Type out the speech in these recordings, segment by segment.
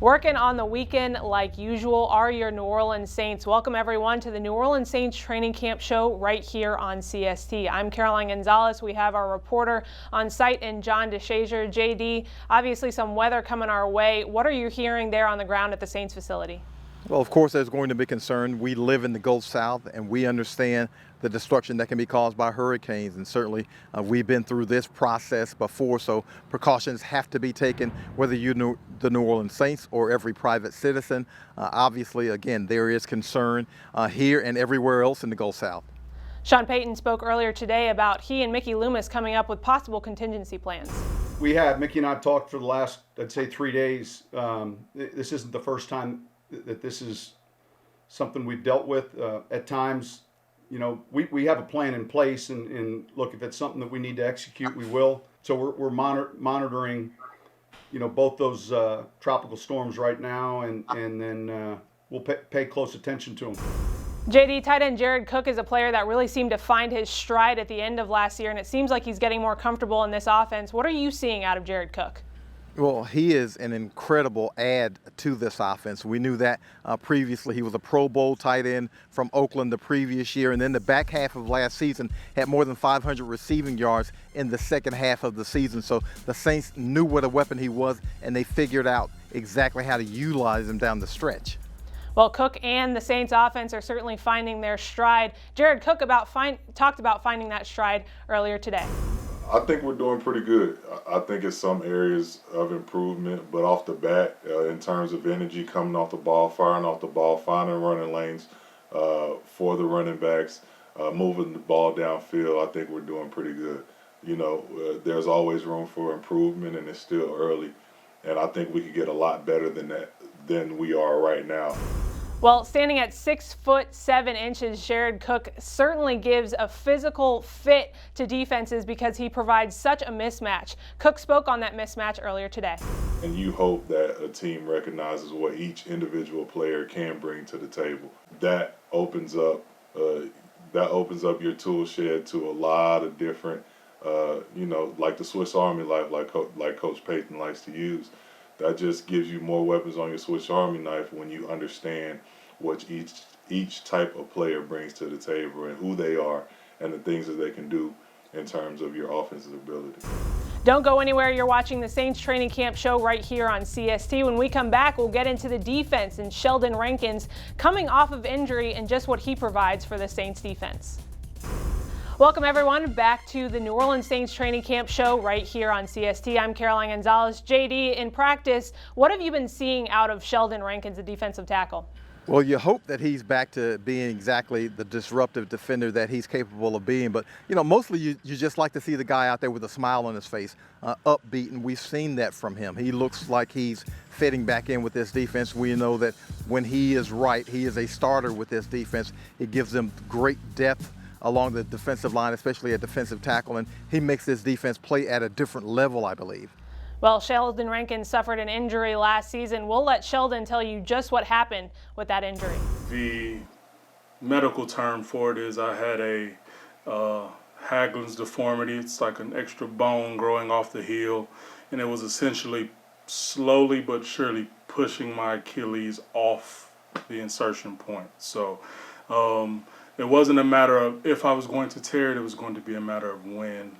Working on the weekend like usual are your New Orleans Saints. Welcome everyone to the New Orleans Saints Training Camp Show right here on CST. I'm Caroline Gonzalez. We have our reporter on site in John DeShazier. JD, obviously some weather coming our way. What are you hearing there on the ground at the Saints facility? Well, of course, there's going to be concern. We live in the Gulf South, and we understand the destruction that can be caused by hurricanes. And certainly, we've been through this process before, so precautions have to be taken, whether you're the New Orleans Saints or every private citizen. Obviously, again, there is concern here and everywhere else in the Gulf South. Sean Payton spoke earlier today about he and Mickey Loomis coming up with possible contingency plans. We have. Mickey and I have talked for the last, I'd say, 3 days. This isn't the first time that this is something we've dealt with. At times, you know, we have a plan in place, and look, if it's something that we need to execute, we will. So we're monitoring, you know, both those tropical storms right now, and then we'll pay close attention to them. JD, tight end Jared Cook is a player that really seemed to find his stride at the end of last year, and it seems like he's getting more comfortable in this offense. What are you seeing out of Jared Cook? Well, he is an incredible add to this offense. We knew that previously. He was a Pro Bowl tight end from Oakland the previous year, and then the back half of last season had more than 500 receiving yards in the second half of the season. So the Saints knew what a weapon he was, and they figured out exactly how to utilize him down the stretch. Well, Cook and the Saints offense are certainly finding their stride. Jared Cook talked about finding that stride earlier today. I think we're doing pretty good. I think it's some areas of improvement, but off the bat, in terms of energy coming off the ball, firing off the ball, finding running lanes for the running backs, moving the ball downfield, I think we're doing pretty good. You know, there's always room for improvement, and it's still early, and I think we could get a lot better than we are right now. Well, standing at 6'7", Jared Cook certainly gives a physical fit to defenses because he provides such a mismatch. Cook spoke on that mismatch earlier today. And you hope that a team recognizes what each individual player can bring to the table. That opens up your tool shed to a lot of different, you know, like the Swiss Army knife, like Coach Payton likes to use. That just gives you more weapons on your Swiss Army knife when you understand what each type of player brings to the table and who they are and the things that they can do in terms of your offensive ability. Don't go anywhere. You're watching the Saints Training Camp Show right here on CST. When we come back, we'll get into the defense and Sheldon Rankins coming off of injury and just what he provides for the Saints defense. Welcome everyone back to the New Orleans Saints Training Camp Show right here on CST. I'm Caroline Gonzalez. JD, in practice, what have you been seeing out of Sheldon Rankins, the defensive tackle? Well, you hope that he's back to being exactly the disruptive defender that he's capable of being. But, you know, mostly you just like to see the guy out there with a smile on his face, upbeat, and we've seen that from him. He looks like he's fitting back in with this defense. We know that when he is right, he is a starter with this defense. It gives them great depth along the defensive line, especially at defensive tackle, and he makes this defense play at a different level, I believe. Well, Sheldon Rankin suffered an injury last season. We'll let Sheldon tell you just what happened with that injury. The medical term for it is I had a Haglund's deformity. It's like an extra bone growing off the heel, and it was essentially slowly but surely pushing my Achilles off the insertion point. So it wasn't a matter of if I was going to tear it, it was going to be a matter of when.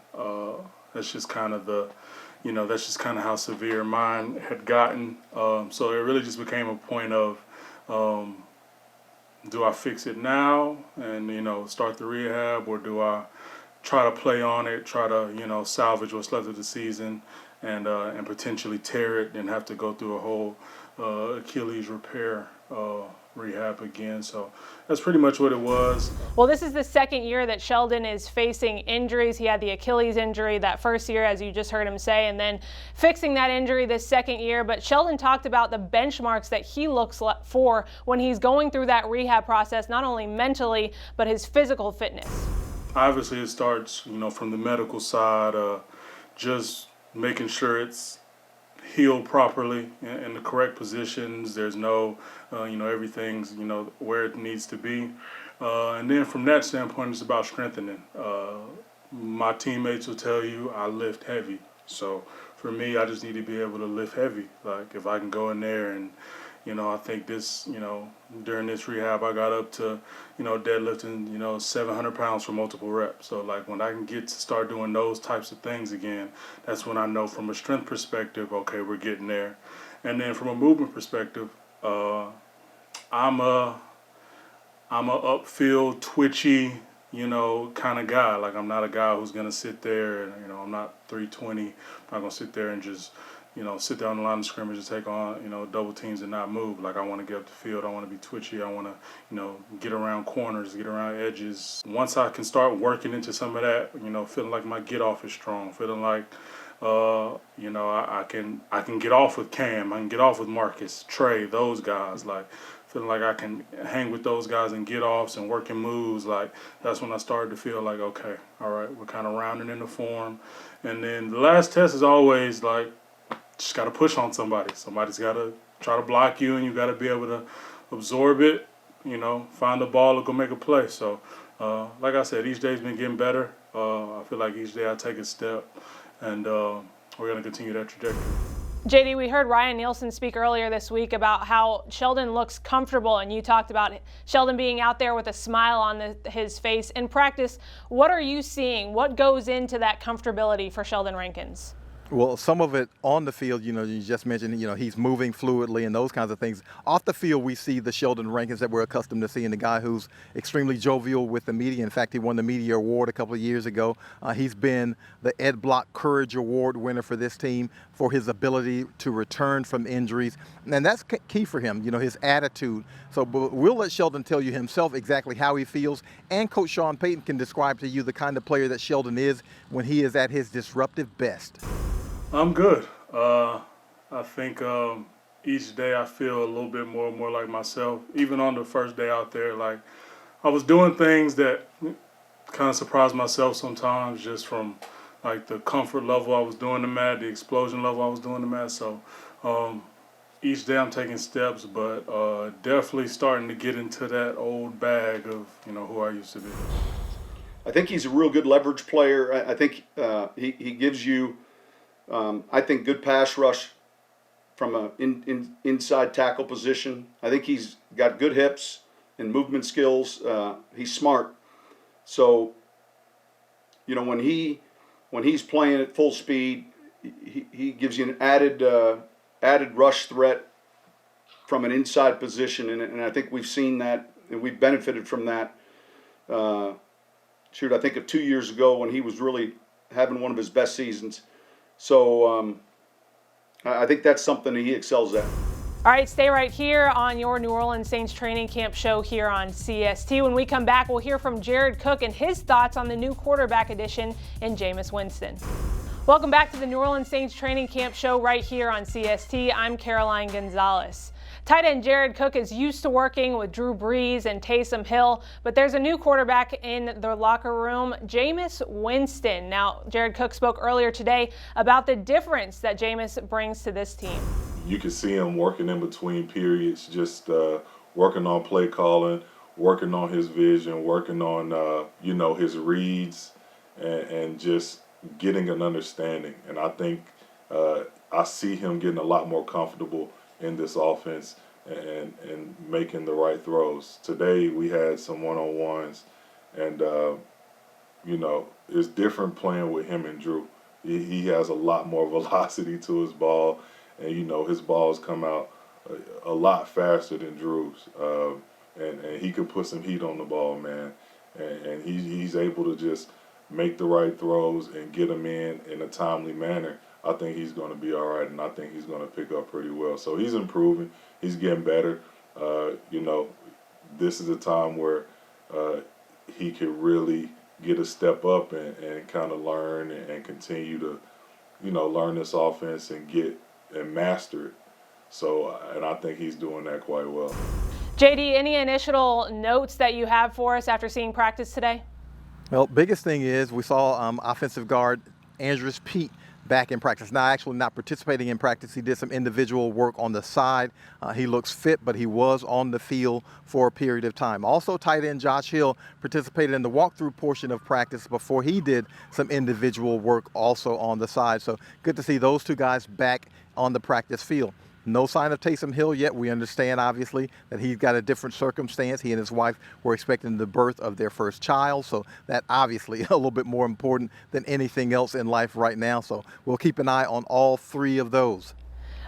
That's just kind of that's just kind of how severe mine had gotten. So it really just became a point of, do I fix it now and, you know, start the rehab, or do I try to play on it, try to, you know, salvage what's left of the season and potentially tear it and have to go through a whole Achilles repair rehab again. So that's pretty much what it was. Well, this is the second year that Sheldon is facing injuries. He had the Achilles injury that first year, as you just heard him say, and then fixing that injury this second year. But Sheldon talked about the benchmarks that he looks for when he's going through that rehab process, not only mentally, but his physical fitness. Obviously, it starts, you know, from the medical side, just making sure it's healed properly in the correct positions. There's no, everything's, where it needs to be. And then from that standpoint, it's about strengthening. My teammates will tell you I lift heavy. So for for me, I just need to be able to lift heavy. Like if I can go in there and, I think this, during this rehab, I got up to, deadlifting, 700 pounds for multiple reps. So like when I can get to start doing those types of things again, that's when I know from a strength perspective, okay, we're getting there. And then from a movement perspective, I'm a upfield twitchy, kind of guy. Like I'm not a guy who's gonna sit there and I'm not 320. I'm not gonna sit there and just sit there on the line of scrimmage and take on double teams and not move. Like I want to get up the field. I want to be twitchy. I want to get around corners, get around edges. Once I can start working into some of that, feeling like my get off is strong, feeling like I can get off with Cam, I can get off with Marcus, Trey, those guys. Like feeling like I can hang with those guys and get offs and working moves. Like that's when I started to feel like, okay, all right, we're kind of rounding into form. And then the last test is always like, just got to push on somebody. Somebody's got to try to block you, and you got to be able to absorb it, find the ball or go make a play. So, like I said, each day's been getting better. I feel like each day I take a step, and we're going to continue that trajectory. JD, we heard Ryan Nielsen speak earlier this week about how Sheldon looks comfortable, and you talked about Sheldon being out there with a smile on his face. In practice, what are you seeing? What goes into that comfortability for Sheldon Rankins? Well, some of it on the field, you just mentioned, he's moving fluidly and those kinds of things. Off the field, we see the Sheldon Rankins that we're accustomed to seeing, the guy who's extremely jovial with the media. In fact, he won the media award a couple of years ago. He's been the Ed Block Courage Award winner for this team for his ability to return from injuries. And that's key for him, his attitude. So we'll let Sheldon tell you himself exactly how he feels. And Coach Sean Payton can describe to you the kind of player that Sheldon is when he is at his disruptive best. I'm good. I think each day I feel a little bit more and more like myself. Even on the first day out there, like I was doing things that kind of surprised myself sometimes, just from like the comfort level I was doing them at, the explosion level I was doing them at. So each day I'm taking steps, but definitely starting to get into that old bag of who I used to be. I think he's a real good leverage player. I think he gives you. I think good pass rush from an inside tackle position. I think he's got good hips and movement skills. He's smart. So, when he's playing at full speed, he gives you an added rush threat from an inside position, and I think we've seen that and we've benefited from that. I think of 2 years ago when he was really having one of his best seasons. So I think that's something that he excels at. All right, stay right here on your New Orleans Saints training camp show here on CST. When we come back, we'll hear from Jared Cook and his thoughts on the new quarterback addition in Jameis Winston. Welcome back to the New Orleans Saints training camp show right here on CST. I'm Caroline Gonzalez. Tight end Jared Cook is used to working with Drew Brees and Taysom Hill, but there's a new quarterback in the locker room, Jameis Winston. Now, Jared Cook spoke earlier today about the difference that Jameis brings to this team. You can see him working in between periods, just working on play calling, working on his vision, working on, his reads, and just getting an understanding. And I think I see him getting a lot more comfortable in this offense and making the right throws. Today we had some one-on-ones, and it's different playing with him and Drew. He has a lot more velocity to his ball, and his balls come out a lot faster than Drew's, and he could put some heat on the ball, man, and he's able to just make the right throws and get them in a timely manner. I think he's going to be all right, and I think he's going to pick up pretty well. So he's improving. He's getting better. This is a time where he can really get a step up and kind of learn and continue to, learn this offense and get and master it. So, and I think he's doing that quite well. JD, any initial notes that you have for us after seeing practice today? Well, biggest thing is we saw offensive guard Andrus Peat back in practice. Now, actually not participating in practice. He did some individual work on the side. He looks fit, but he was on the field for a period of time. Also, tight end Josh Hill participated in the walkthrough portion of practice before he did some individual work also on the side. So good to see those two guys back on the practice field. No sign of Taysom Hill yet. We understand, obviously, that he's got a different circumstance. He and his wife were expecting the birth of their first child, so that obviously a little bit more important than anything else in life right now. So we'll keep an eye on all three of those.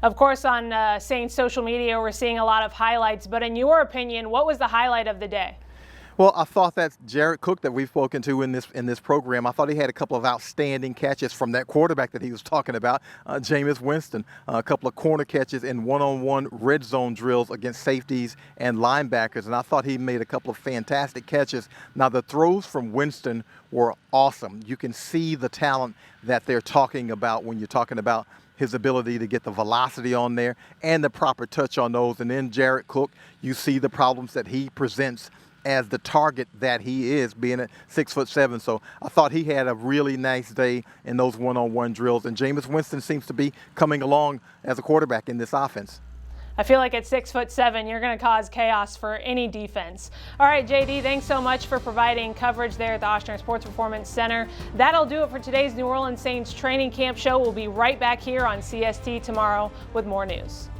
Of course, on Saints social media, we're seeing a lot of highlights, but in your opinion, what was the highlight of the day? Well, I thought that Jared Cook that we've spoken to in this program, I thought he had a couple of outstanding catches from that quarterback that he was talking about, Jameis Winston. A couple of corner catches in one-on-one red zone drills against safeties and linebackers, and I thought he made a couple of fantastic catches. Now, the throws from Winston were awesome. You can see the talent that they're talking about when you're talking about his ability to get the velocity on there and the proper touch on those. And then Jared Cook, you see the problems that he presents as the target that he is, being at 6'7". So I thought he had a really nice day in those one-on-one drills. And Jameis Winston seems to be coming along as a quarterback in this offense. I feel like at 6'7", you're going to cause chaos for any defense. All right, JD, thanks so much for providing coverage there at the Ochsner Sports Performance Center. That'll do it for today's New Orleans Saints training camp show. We'll be right back here on CST tomorrow with more news.